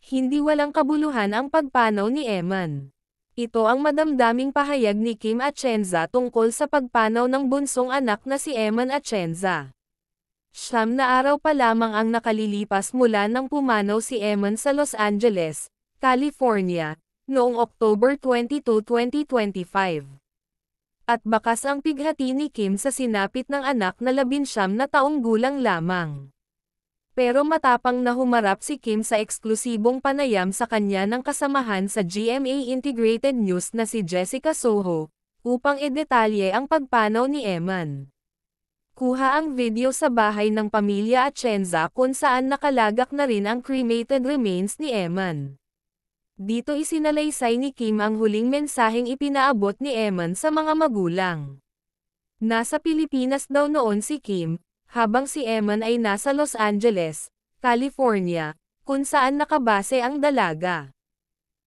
Hindi walang kabuluhan ang pagpanaw ni Eman. Ito ang madamdaming pahayag ni Kim Atienza tungkol sa pagpanaw ng bunsong anak na si Eman Atienza. 9 na araw pa lamang ang nakalilipas mula nang pumanaw si Eman sa Los Angeles, California, noong October 22, 2025. At bakas ang pighati ni Kim sa sinapit ng anak na 19 na taong gulang lamang. Pero matapang na humarap si Kim sa eksklusibong panayam sa kanya ng kasamahan sa GMA Integrated News na si Jessica Soho, upang idetalye ang pagpanaw ni Eman. Kuha ang video sa bahay ng pamilya Atienza kung saan nakalagak na rin ang cremated remains ni Eman. Dito isinalaysay ni Kim ang huling mensaheng ipinaabot ni Eman sa mga magulang. Nasa Pilipinas daw noon si Kim, habang si Eman ay nasa Los Angeles, California, kung saan nakabase ang dalaga.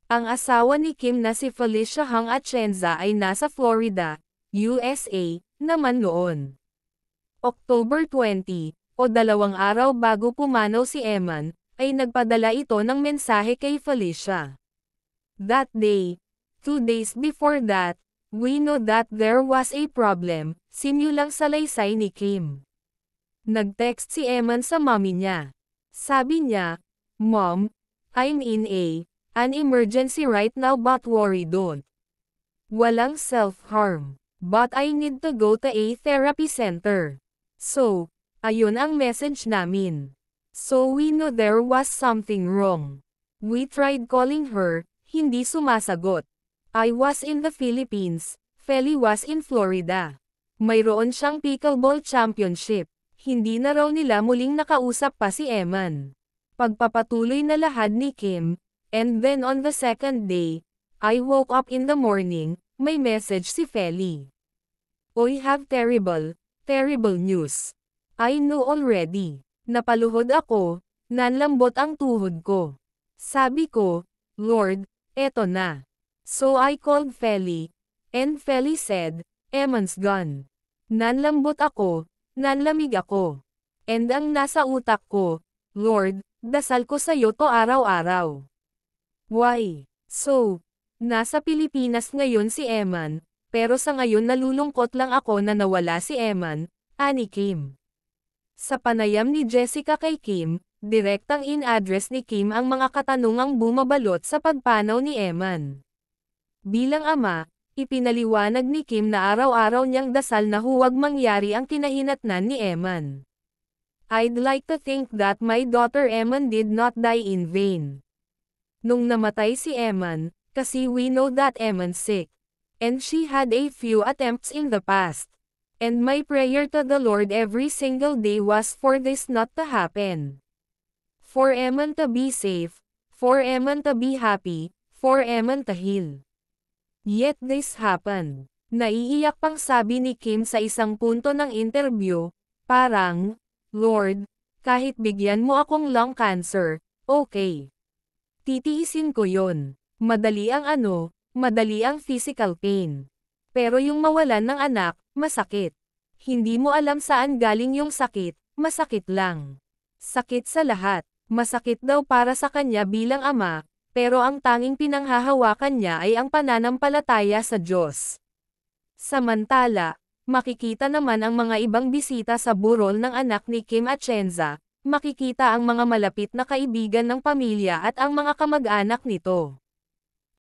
Ang asawa ni Kim na si Felicia Hung Atienza ay nasa Florida, USA, naman noon. October 20, o 2 araw bago pumanaw si Eman, ay nagpadala ito ng mensahe kay Felicia. That day, 2 days before that, we know that there was a problem, simulang salaysay ni Kim. Nag-text si Eman sa mommy niya. Sabi niya, "Mom, I'm in an emergency right now but worry don't. Walang self-harm. But I need to go to a therapy center." So, ayun ang message namin. So we know there was something wrong. We tried calling her, hindi sumasagot. I was in the Philippines, Feli was in Florida. Mayroon siyang pickleball championship. Hindi na raw nila muling nakausap pa si Eman. Pagpapatuloy na lahad ni Kim, and then on the second day, I woke up in the morning, may message si Feli. "I have terrible news. I know already." Napaluhod ako, nanlambot ang tuhod ko. Sabi ko, "Lord, eto na." So I called Feli, and Feli said, "Eman's gone." Nanlambot ako, nanlamig ako. And ang nasa utak ko, "Lord, dasal ko sa'yo to araw-araw." Why? So, nasa Pilipinas ngayon si Eman, pero sa ngayon nalulungkot lang ako na nawala si Eman, ani Kim. Sa panayam ni Jessica kay Kim, direktang in-address ni Kim ang mga katanungang bumabalot sa pagpanaw ni Eman. Bilang ama, ipinaliwanag ni Kim na araw-araw niyang dasal na huwag mangyari ang kinahinatnan ni Eman. "I'd like to think that my daughter Eman did not die in vain." Nung namatay si Eman, kasi we know that Eman's sick. And she had a few attempts in the past. And my prayer to the Lord every single day was for this not to happen. For Eman to be safe, for Eman to be happy, for Eman to heal. Yet this happened. Naiiyak pang sabi ni Kim sa isang punto ng interview, parang, "Lord, kahit bigyan mo akong lung cancer, okay. Titiisin ko yon. Madali ang physical pain. Pero yung mawalan ng anak, masakit. Hindi mo alam saan galing yung sakit, masakit lang. Sakit sa lahat. Masakit daw para sa kanya bilang ama, pero ang tanging pinanghahawakan niya ay ang pananampalataya sa Diyos." Samantala, makikita naman ang mga ibang bisita sa burol ng anak ni Kim Atienza, makikita ang mga malapit na kaibigan ng pamilya at ang mga kamag-anak nito.